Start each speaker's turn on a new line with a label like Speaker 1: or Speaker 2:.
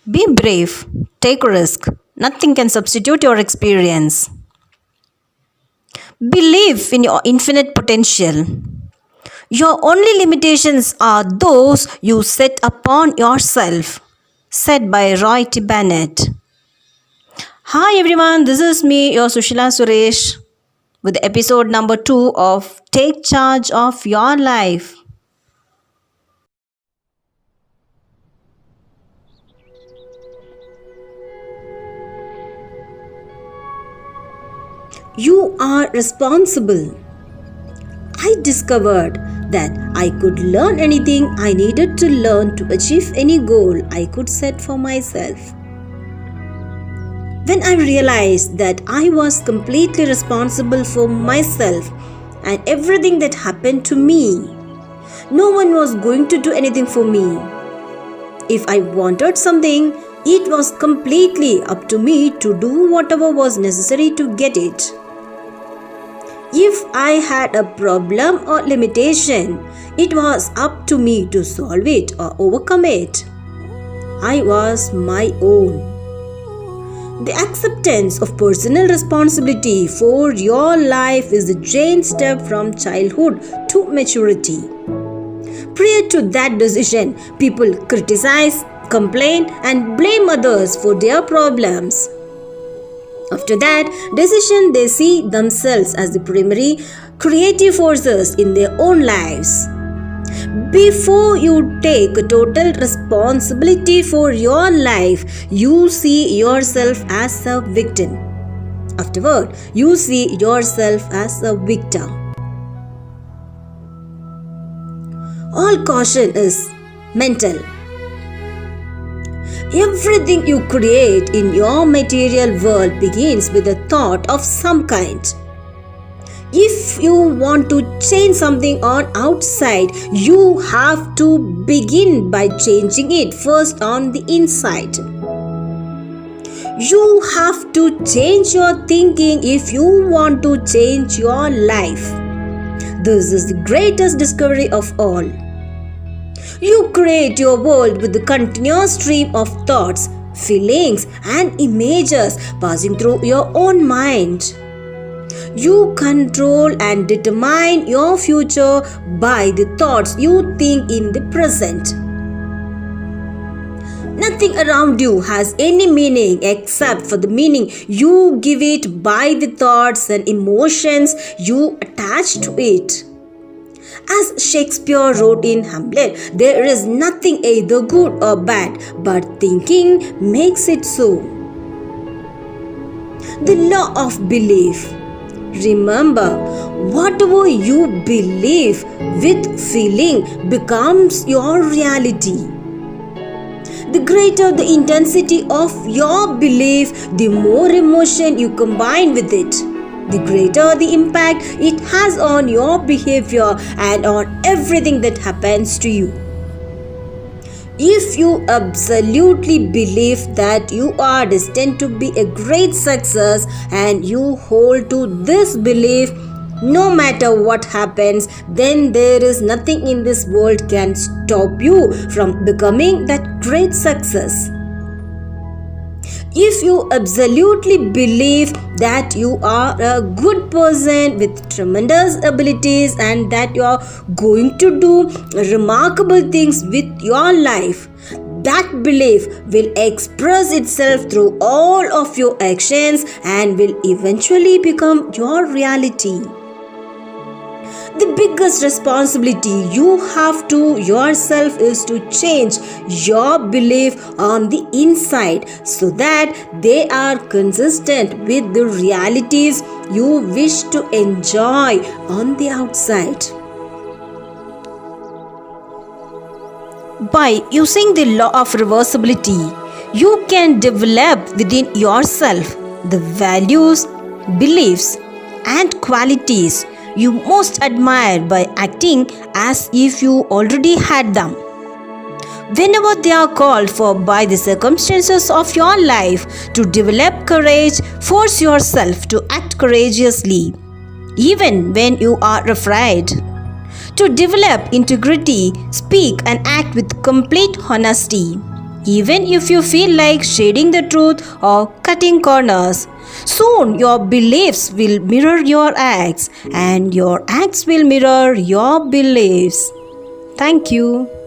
Speaker 1: Be brave, take risk. Nothing can substitute your experience. Believe in your infinite potential. Your only limitations are those you set upon yourself. Said by Roy T. Bennett. Hi everyone, this is me, your Sushila Suresh, with episode number 2 of Take Charge of Your Life. You are responsible. I discovered that I could learn anything I needed to learn to achieve any goal I could set for myself. When I realized that I was completely responsible for myself and everything that happened to me, no one was going to do anything for me. If I wanted something, it was completely up to me to do whatever was necessary to get it. If I had a problem or limitation, it was up to me to solve it or overcome it. I was my own. The acceptance of personal responsibility for your life is the giant step from childhood to maturity. Prior to that decision, people criticize, complain, and blame others for their problems. After that decision, they see themselves as the primary creative forces in their own lives. Before you take total responsibility for your life, you see yourself as a victim. Afterward, you see yourself as a victor. All caution is mental. Everything you create in your material world begins with a thought of some kind. If you want to change something on outside, you have to begin by changing it first on the inside. You have to change your thinking if you want to change your life. This is the greatest discovery of all. You create your world with the continuous stream of thoughts, feelings, and images passing through your own mind. You control and determine your future by the thoughts you think in the present. Nothing around you has any meaning except for the meaning you give it by the thoughts and emotions you attach to it. As Shakespeare wrote in Hamlet, there is nothing either good or bad, but thinking makes it so. The law of belief. Remember, whatever you believe with feeling becomes your reality. The greater the intensity of your belief, the more emotion you combine with it. The greater the impact it has on your behavior and on everything that happens to you. If you absolutely believe that you are destined to be a great success and you hold to this belief no matter what happens, then there is nothing in this world can stop you from becoming that great success. If you absolutely believe that you are a good person with tremendous abilities and that you are going to do remarkable things with your life, that belief will express itself through all of your actions and will eventually become your reality. The biggest responsibility you have to yourself is to change your belief on the inside so that they are consistent with the realities you wish to enjoy on the outside. By using the law of reversibility, you can develop within yourself the values, beliefs, and qualities you most admire by acting as if you already had them. Whenever they are called for by the circumstances of your life to develop courage, force yourself to act courageously, even when you are afraid. To develop integrity, speak and act with complete honesty. even if you feel like shading the truth or cutting corners. Soon your beliefs will mirror your acts, and your acts will mirror your beliefs. Thank you.